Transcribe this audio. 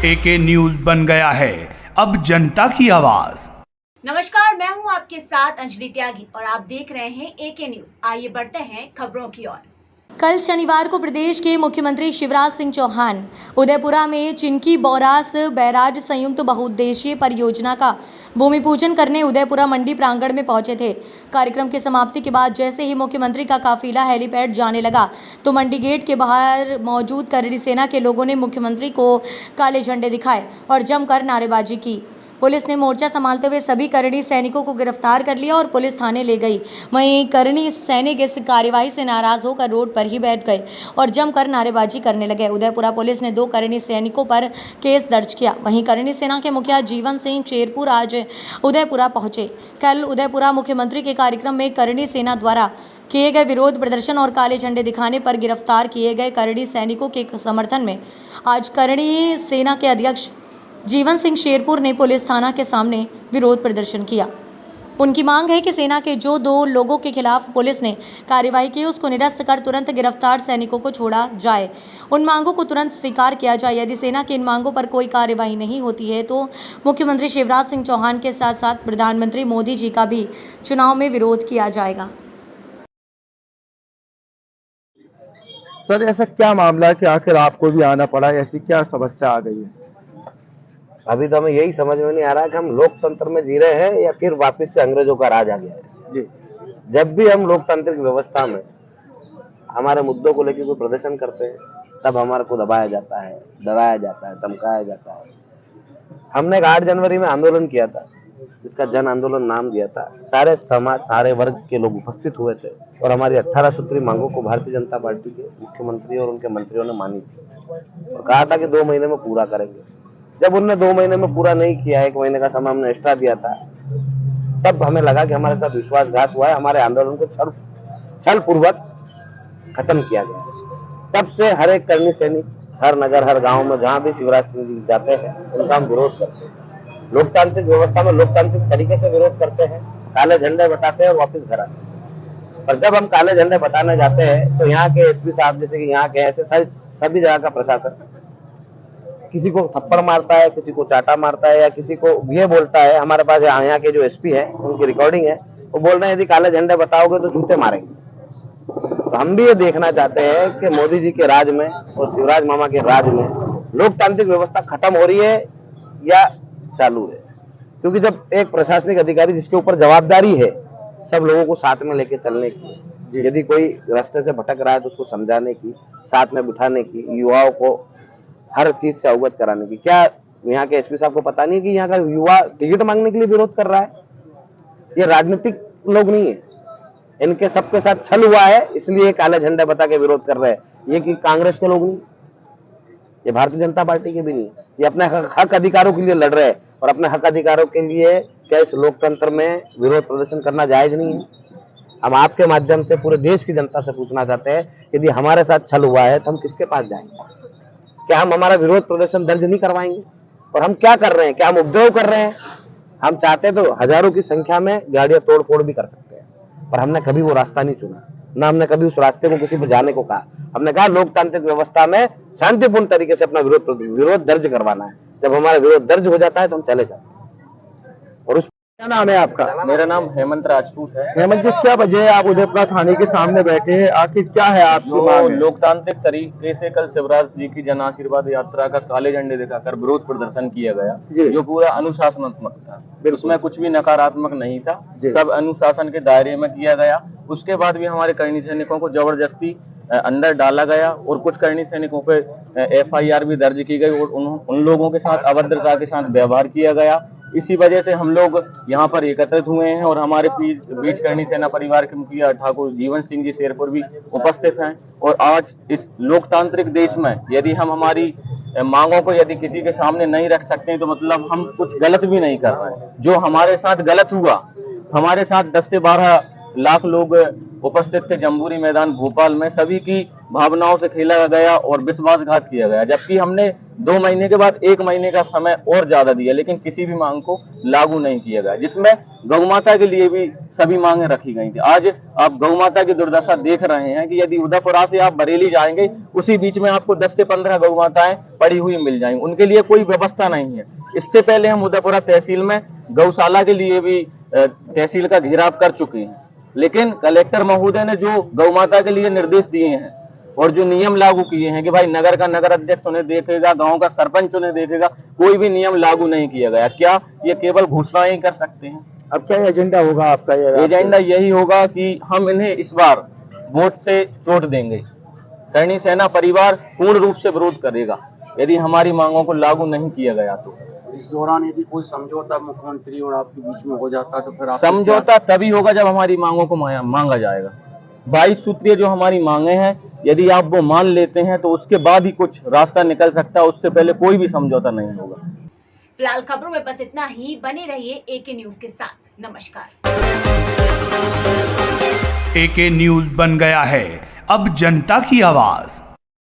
एके news बन गया है अब जनता की आवाज। नमस्कार, मैं हूं आपके साथ अंजलि त्यागी और आप देख रहे हैं एके न्यूज। आइए बढ़ते हैं खबरों की ओर। कल शनिवार को प्रदेश के मुख्यमंत्री शिवराज सिंह चौहान उदयपुरा में चिनकी बौरास बैराज संयुक्त बहुउद्देशीय परियोजना का भूमि पूजन करने उदयपुरा मंडी प्रांगण में पहुंचे थे। कार्यक्रम की समाप्ति के बाद जैसे ही मुख्यमंत्री का काफिला हेलीपैड जाने लगा तो मंडी गेट के बाहर मौजूद करणी सेना के लोगों ने मुख्यमंत्री को काले झंडे दिखाए और जमकर नारेबाजी की। पुलिस ने मोर्चा संभालते हुए सभी करणी सैनिकों को गिरफ्तार कर लिया और पुलिस थाने ले गई। वहीं करणी सैनिक इस कार्यवाही से नाराज होकर रोड पर ही बैठ गए और जमकर नारेबाजी करने लगे। उदयपुरा पुलिस ने 2 करणी सैनिकों पर केस दर्ज किया। वहीं करणी सेना के मुखिया जीवन सिंह शेरपुर आज उदयपुरा पहुंचे। कल उदयपुरा मुख्यमंत्री के कार्यक्रम में करणी सेना द्वारा किए गए विरोध प्रदर्शन और काले झंडे दिखाने पर गिरफ्तार किए गए करणी सैनिकों के समर्थन में आज करणी सेना के अध्यक्ष जीवन सिंह शेरपुर ने पुलिस थाना के सामने विरोध प्रदर्शन किया। उनकी मांग है कि सेना के जो 2 लोगों के खिलाफ पुलिस ने कार्रवाई की उसको निरस्त कर तुरंत गिरफ्तार सैनिकों को छोड़ा जाए। उन मांगों को तुरंत स्वीकार किया जाए। यदि सेना की इन मांगों पर कोई कार्रवाई नहीं होती है तो मुख्यमंत्री शिवराज सिंह चौहान के साथ साथ प्रधानमंत्री मोदी जी का भी चुनाव में विरोध किया जाएगा। सर, ऐसा क्या मामला है कि आखिर आपको भी आना पड़ा? ऐसी क्या समस्या आ गई है? अभी तो हमें यही समझ में नहीं आ रहा कि हम लोकतंत्र में जी रहे हैं या फिर वापस से अंग्रेजों का राज आ गया है। जी, जब भी हम लोकतांत्रिक व्यवस्था में हमारे मुद्दों को लेकर कोई प्रदर्शन करते हैं तब हमारे को दबाया जाता है, डराया जाता है, धमकाया जाता है। हमने एक 8 जनवरी में आंदोलन किया था जिसका जन आंदोलन नाम दिया था। सारे समाज, सारे वर्ग के लोग उपस्थित हुए थे और हमारी 18 सूत्री मांगों को भारतीय जनता पार्टी के मुख्यमंत्री और उनके मंत्रियों ने मानी थी और कहा था कि 2 महीने में पूरा करेंगे। जब उनने 2 महीने में पूरा नहीं किया, 1 महीने का समय हमने एक्स्ट्रा दिया था, तब हमें लगा कि हमारे साथ विश्वासघात हुआ है। हमारे आंदोलन को छल पूर्वक खत्म किया गया है। तब से हर एक करणी सैनिक, हर नगर, हर गांव में जहां भी शिवराज सिंह जी जाते हैं उनका हम विरोध करते हैं। लोकतांत्रिक व्यवस्था में लोकतांत्रिक तरीके से विरोध करते हैं, काले झंडे बताते हैं और वापिस घर आते हैं। और जब हम काले झंडे बताने जाते हैं तो यहाँ के एसपी साहब, जैसे कि यहाँ के ऐसे सभी जगह का प्रशासन किसी को थप्पड़ मारता है, किसी को चाटा मारता है या किसी को ये बोलता है। हमारे पास यहाँ के जो एसपी है उनकी रिकॉर्डिंग है, वो बोल रहे हैं यदि काले झंडे बताओगे तो जूते मारेंगे। तो हम भी ये देखना चाहते हैं कि मोदी जी के राज में और शिवराज मामा के राज में लोकतांत्रिक व्यवस्था खत्म हो रही है या चालू है। क्योंकि जब एक प्रशासनिक अधिकारी जिसके ऊपर जवाबदारी है सब लोगों को साथ में लेके चलने की, यदि कोई रास्ते से भटक रहा है तो उसको समझाने की, साथ में बिठाने की, युवाओं को हर चीज से अवगत कराने की, क्या यहाँ के एसपी साहब को पता नहीं है कि यहाँ का युवा टिकट मांगने के लिए विरोध कर रहा है? ये राजनीतिक लोग नहीं है, इनके सबके साथ छल हुआ है, इसलिए काले झंडे बता के विरोध कर रहे हैं। ये कि कांग्रेस के लोग नहीं, ये भारतीय जनता पार्टी के भी नहीं, ये अपने हक अधिकारों के लिए लड़ रहे हैं और अपने हक अधिकारों के लिए क्या इस लोकतंत्र में विरोध प्रदर्शन करना जायज नहीं है? हम आपके माध्यम से पूरे देश की जनता से पूछना चाहते हैं, यदि हमारे साथ छल हुआ है तो हम किसके पास जाएंगे? क्या हम हमारा विरोध प्रदर्शन दर्ज नहीं करवाएंगे? और हम क्या कर रहे हैं? क्या हम उपद्रव कर रहे हैं? हम चाहते तो हजारों की संख्या में गाड़ियां तोड़ फोड़ भी कर सकते हैं, पर हमने कभी वो रास्ता नहीं चुना, ना हमने कभी उस रास्ते को किसी पे जाने को कहा। हमने कहा लोकतांत्रिक व्यवस्था में शांतिपूर्ण तरीके से अपना विरोध दर्ज करवाना है। जब हमारा विरोध दर्ज हो जाता है तो हम चले जाते हैं। और उस क्या नाम है आपका? मेरा नाम हेमंत राजपूत है। हेमंत जी, क्या वजह है आप उदयपुरा थाने के सामने बैठे हैं? आखिर क्या है आपकी जो मांग? लोकतांत्रिक तरीके से कल शिवराज जी की जन आशीर्वाद यात्रा का काले झंडे दिखाकर विरोध प्रदर्शन किया गया, जो पूरा अनुशासनात्मक था, उसमें कुछ भी नकारात्मक नहीं था, सब अनुशासन के दायरे में किया गया। उसके बाद भी हमारे करणी सैनिकों को जबरदस्ती अंदर डाला गया और कुछ करणी सैनिकों पे FIR भी दर्ज की गई और उन लोगों के साथ अभद्रता के साथ व्यवहार किया गया। इसी वजह से हम लोग यहाँ पर एकत्रित हुए हैं और हमारे बीच करणी सेना परिवार के मुखिया ठाकुर जीवन सिंह जी शेरपुर भी उपस्थित हैं। और आज इस लोकतांत्रिक देश में यदि हम हमारी मांगों को यदि किसी के सामने नहीं रख सकते तो मतलब हम कुछ गलत भी नहीं कर रहे हैं। जो हमारे साथ गलत हुआ, हमारे साथ 10 से 12 लाख लोग उपस्थित थे जम्बूरी मैदान भोपाल में, सभी की भावनाओं से खेला गया और विश्वासघात किया गया, जबकि हमने 2 महीने के बाद 1 महीने का समय और ज्यादा दिया, लेकिन किसी भी मांग को लागू नहीं किया गया, जिसमें गौ माता के लिए भी सभी मांगे रखी गई थी। आज आप गौ माता की दुर्दशा देख रहे हैं कि यदि उदयपुरा से आप बरेली जाएंगे, उसी बीच में आपको 10 से 15 गौ माताएं पड़ी हुई मिल जाएंगी, उनके लिए कोई व्यवस्था नहीं है। इससे पहले हम उदयपुरा तहसील में गौशाला के लिए भी तहसील का घेराव कर चुके हैं, लेकिन कलेक्टर महोदय ने जो गौ माता के लिए निर्देश दिए हैं और जो नियम लागू किए हैं कि भाई नगर का नगर अध्यक्ष उन्हें देखेगा, गांव का सरपंच उन्हें देखेगा, कोई भी नियम लागू नहीं किया गया। क्या ये केवल घोषणाएं ही कर सकते हैं? अब क्या एजेंडा होगा आपका? एजेंडा यही होगा कि हम इन्हें इस बार वोट से चोट देंगे। करणी सेना परिवार पूर्ण रूप से विरोध करेगा यदि हमारी मांगों को लागू नहीं किया गया तो। इस दौरान यदि कोई समझौता मुख्यमंत्री और आपके बीच में हो जाता तो फिर आप समझौता तभी होगा जब हमारी मांगों को मांगा जाएगा। 22 सूत्रीय जो हमारी मांगे हैं, यदि आप वो मान लेते हैं तो उसके बाद ही कुछ रास्ता निकल सकता है, उससे पहले कोई भी समझौता नहीं होगा। फिलहाल खबरों में बस इतना ही। बने रहिए एके न्यूज के साथ। नमस्कार। एके न्यूज बन गया है अब जनता की आवाज।